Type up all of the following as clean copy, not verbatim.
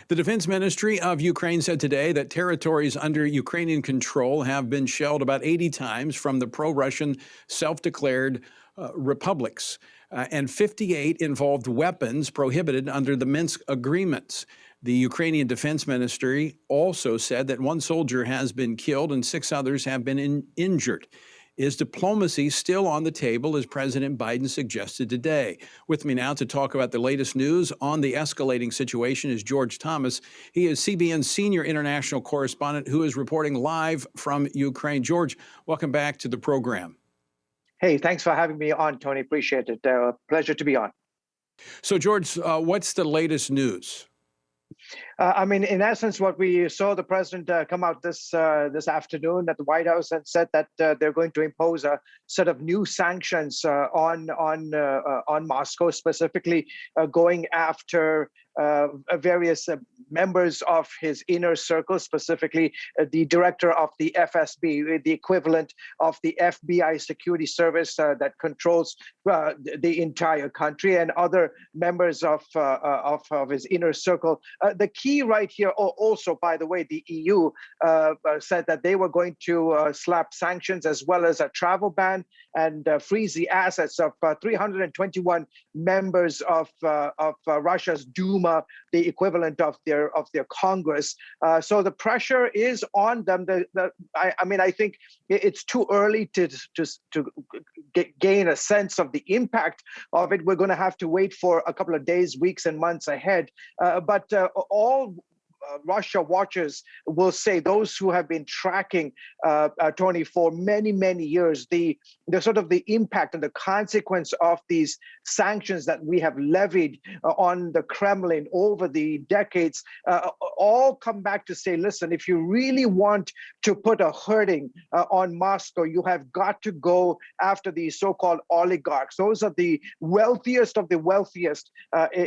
The Defense Ministry of Ukraine said today that territories under Ukrainian control have been shelled about 80 times from the pro-Russian self-declared republics, and 58 involved weapons prohibited under the Minsk agreements. The Ukrainian Defense Ministry also said that one soldier has been killed and 6 others have been injured. Is diplomacy still on the table, as President Biden suggested today? With me now to talk about the latest news on the escalating situation is George Thomas. He is CBN's senior international correspondent who is reporting live from Ukraine. George, welcome back to the program. Hey, thanks for having me on, Tony. Appreciate it. Pleasure to be on. So, George, what's the latest news? In essence, what we saw the president come out this afternoon at the White House and said that they're going to impose a set of new sanctions on Moscow, specifically going after various members of his inner circle, specifically the director of the FSB, the equivalent of the FBI security service that controls the entire country, and other members of his inner circle. The key right here, also, by the way, the EU said that they were going to slap sanctions as well as a travel ban and freeze the assets of 321 members of Russia's Duma, the equivalent of their Congress. So the pressure is on them. I think it's too early to gain a sense of the impact of it. We're going to have to wait for a couple of days, weeks, and months ahead. But all Russia watchers will say, those who have been tracking Tony for many, many years, the sort of the impact and the consequence of these sanctions that we have levied on the Kremlin over the decades, all come back to say, listen, if you really want to put a hurting on Moscow, you have got to go after these so-called oligarchs. Those are the wealthiest of the wealthiest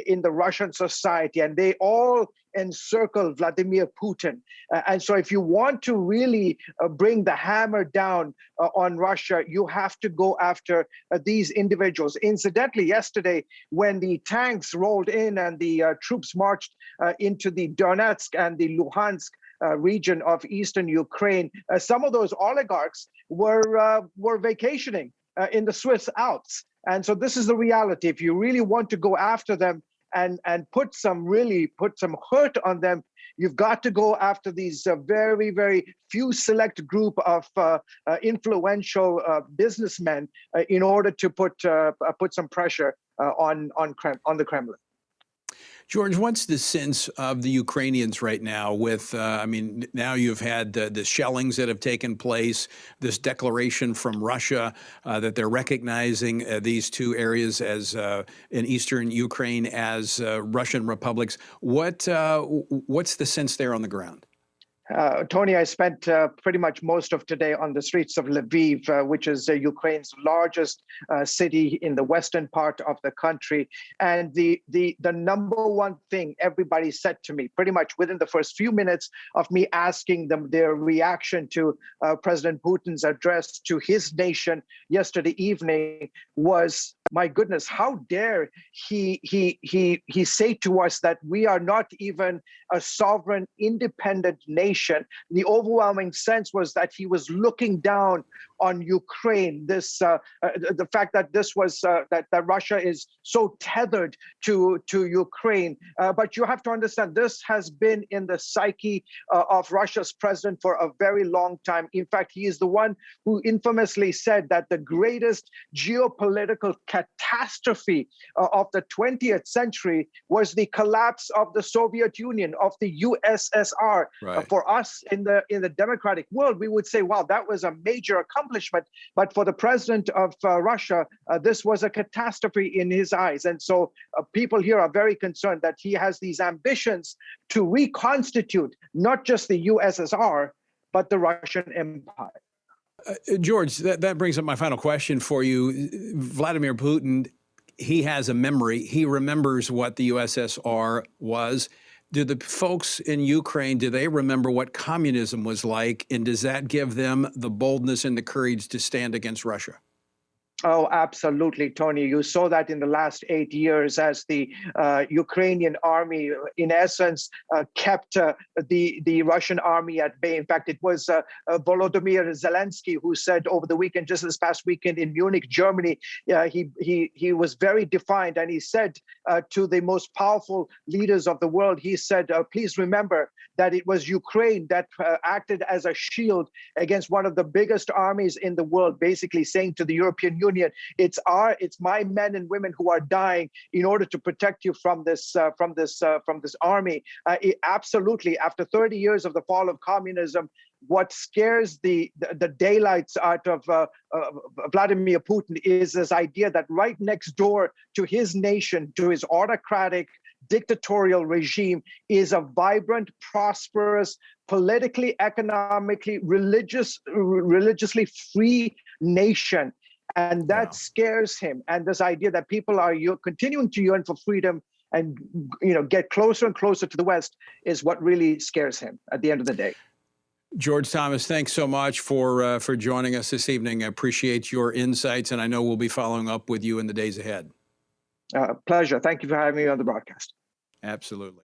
in the Russian society, and they all encircle Vladimir Putin. And so if you want to really bring the hammer down on Russia, you have to go after these individuals. Incidentally, yesterday, when the tanks rolled in and the troops marched into the Donetsk and the Luhansk region of eastern Ukraine, some of those oligarchs were vacationing in the Swiss Alps. And so this is the reality. If you really want to go after them and put some hurt on them, you've got to go after these very, very few select group of influential businessmen in order to put some pressure on the Kremlin. George, what's the sense of the Ukrainians right now with, now you've had the shellings that have taken place, this declaration from Russia that they're recognizing these two areas as in eastern Ukraine as Russian republics. What's the sense there on the ground? Tony, I spent pretty much most of today on the streets of Lviv, which is Ukraine's largest city in the western part of the country. And the number one thing everybody said to me, pretty much within the first few minutes of me asking them their reaction to President Putin's address to his nation yesterday evening, was, my goodness, how dare he say to us that we are not even a sovereign, independent nation. The overwhelming sense was that he was looking down on Ukraine. The fact that this was that Russia is so tethered to Ukraine. But you have to understand, this has been in the psyche of Russia's president for a very long time. In fact, he is the one who infamously said that the greatest geopolitical catastrophe of the 20th century was the collapse of the Soviet Union, of the USSR. Right. For us in the democratic world, we would say, wow, that was a major accomplishment. But for the president of Russia, this was a catastrophe in his eyes. And so people here are very concerned that he has these ambitions to reconstitute not just the USSR, but the Russian Empire. George, that brings up my final question for you. Vladimir Putin, he has a memory. He remembers what the USSR was. Do the folks in Ukraine, do they remember what communism was like? And does that give them the boldness and the courage to stand against Russia? Oh, absolutely, Tony. You saw that in the last 8 years as the Ukrainian army, in essence, kept the Russian army at bay. In fact, it was Volodymyr Zelensky who said over the weekend, just this past weekend in Munich, Germany, he was very defiant, and he said to the most powerful leaders of the world, he said, "Please remember that it was Ukraine that acted as a shield against one of the biggest armies in the world," basically saying to the European Union, it's my men and women who are dying in order to protect you from this army. Absolutely, after 30 years of the fall of communism, what scares the daylights out of Vladimir Putin is this idea that right next door to his nation, to his autocratic dictatorial regime, is a vibrant, prosperous, politically, economically, religiously free nation. And that scares him. And this idea that people are continuing to yearn for freedom and get closer and closer to the West is what really scares him at the end of the day. George Thomas, thanks so much for joining us this evening. I appreciate your insights, and I know we'll be following up with you in the days ahead. Pleasure. Thank you for having me on the broadcast. Absolutely.